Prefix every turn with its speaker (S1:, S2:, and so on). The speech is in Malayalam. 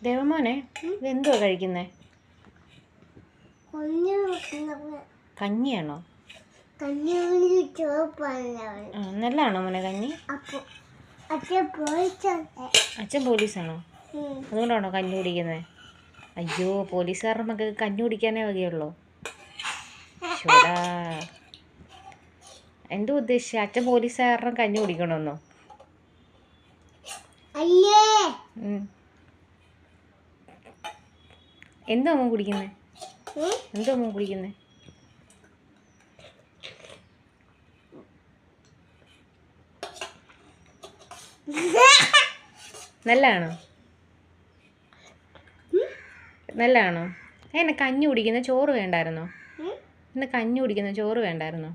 S1: ദേവമോനെ ഇതെന്തുവാ കഴിക്കുന്നേ? കഞ്ഞിയാണോ? നല്ലതാണോ മോനെ കഞ്ഞി? അച്ഛൻ പോലീസാണോ? അതുകൊണ്ടാണോ കഞ്ഞി കുടിക്കുന്നത്? അയ്യോ, പോലീസുകാരുടെ മക്കൾക്ക് കഞ്ഞി കുടിക്കാനേ വകയുള്ളൂ. ചൂടാ, എന്തോ ഉദ്ദേശിച്ച അച്ഛൻ പോലീസുകാരുടെ കഞ്ഞി കുടിക്കണമെന്നോ? എന്തോ അമ്മ കുടിക്കുന്നേ? എന്തോ അമ്മ കുടിക്കുന്നേ? നല്ലതാണോ? നല്ലതാണോ? എന്നെ കഞ്ഞി കുടിക്കുന്ന ചോറ് വേണ്ടായിരുന്നോ? എന്നെ കഞ്ഞി കുടിക്കുന്ന ചോറ് വേണ്ടായിരുന്നോ?